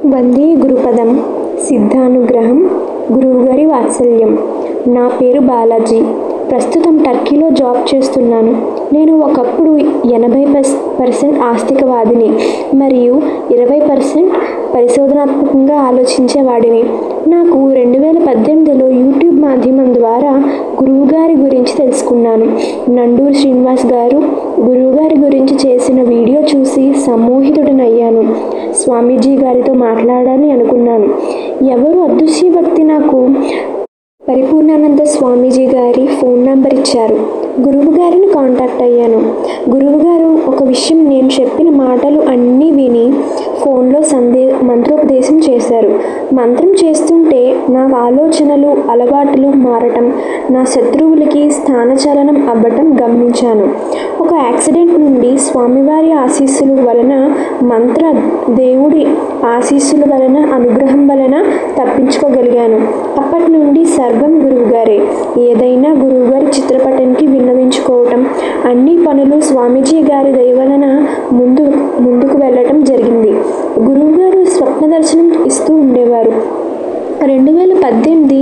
వందే గురుపదం, సిద్ధానుగ్రహం, గురువుగారి వాత్సల్యం. నా పేరు బాలాజీ. ప్రస్తుతం టర్కీలో జాబ్ చేస్తున్నాను. నేను ఒకప్పుడు 80% ఆస్తికవాదిని మరియు 20% పరిశోధనాత్మకంగా ఆలోచించేవాడిని. నాకు 2018లో యూట్యూబ్ మాధ్యమం ద్వారా గురువుగారి గురించి తెలుసుకున్నాను. నండూరి శ్రీనివాస్ గారు గురువుగారి గురించి చేసిన వీడియో చూసి సమ్మోహితుడనయ్యాను. స్వామీజీ గారితో మాట్లాడాలి అనుకున్నాను. ఎవరు అదృశ్య వ్యక్తి నాకు పరిపూర్ణానంద స్వామీజీ గారి ఫోన్ నంబర్ ఇచ్చారు. గురువుగారిని కాంటాక్ట్ అయ్యాను. గురువుగారు ఒక విషయం నేను చెప్పిన మాటలు అన్నీ విని ఫోన్లో మంత్రోపదేశం చేశారు. మంత్రం చేస్తుంటే నా ఆలోచనలు, అలవాట్లు మారటం, నా శత్రువులకి స్థానచలనం అవ్వటం గమనించాను. ఒక యాక్సిడెంట్ నుండి స్వామివారి ఆశీస్సుల వలన, మంత్ర దేవుడి ఆశీస్సుల వలన, అనుగ్రహం వలన తప్పించుకోగలిగాను. అప్పటి నుండి సర్వం గురువుగారే. ఏదైనా గురువుగారి చిత్రపటానికి విన్నవించుకోవటం, అన్ని పనులు స్వామీజీ గారి దయ వలన ముందుకు వెళ్ళటం జరిగింది. గురువుగారు స్వప్న దర్శనం ఇస్తూ ఉండేవారు. 2018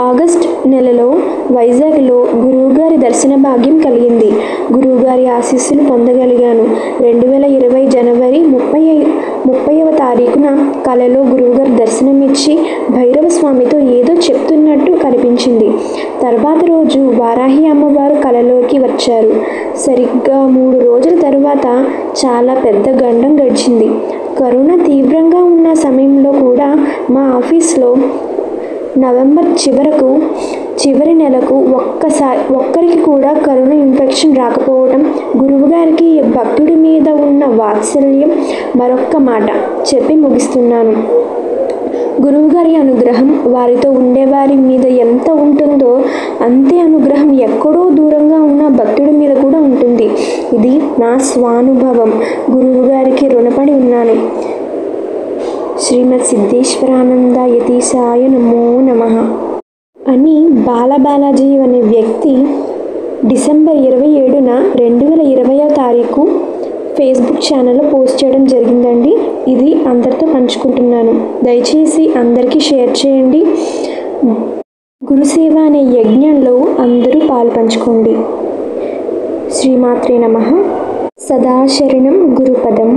ఆగస్ట్ నెలలో వైజాగ్లో గురువుగారి దర్శన భాగ్యం కలిగింది. గురువుగారి ఆశీస్సులు పొందగలిగాను. 2020 జనవరి 30వ తారీఖున కలలో గురువుగారు దర్శనమిచ్చి భైరవ స్వామితో ఏదో చెప్తున్నట్టు కనిపించింది. తర్వాత రోజు వారాహి అమ్మవారు కలలోకి వచ్చారు. సరిగ్గా 3 రోజుల తరువాత చాలా పెద్ద గండం గడిచింది. కరోనా తీవ్రంగా ఉన్న సమయంలో కూడా మా ఆఫీస్లో నవంబర్ చివరి నెలకు ఒక్కరికి కూడా కరోనా ఇన్ఫెక్షన్ రాకపోవడం, గురువుగారికి భక్తుడి మీద ఉన్న వాత్సల్యం మరొక్క మాట చెప్పి ముగిస్తున్నాను. గురువుగారి అనుగ్రహం వారితో ఉండేవారి మీద ఎంత ఉంటుందో అంతే అనుగ్రహం ఎక్కడో దూరంగా ఉన్న భక్తుడి మీద కూడా ఉంటుంది. ఇది నా స్వానుభవం. గురువుగారికి రుణపడి ఉన్నాను. శ్రీమద్ సిద్ధేశ్వరానంద యతీశాయ నమో నమః అని బాలాజీ అనే వ్యక్తి డిసెంబర్ 27న 2020వ తారీఖు ఫేస్బుక్ ఛానల్లో పోస్ట్ చేయడం జరిగిందండి. ఇది అందరితో పంచుకుంటున్నాను. దయచేసి అందరికీ షేర్ చేయండి. గురుసేవ అనే యజ్ఞంలో అందరూ పాలు పంచుకోండి. శ్రీమాత్రే నమః. సదాశరణం గురుపదం.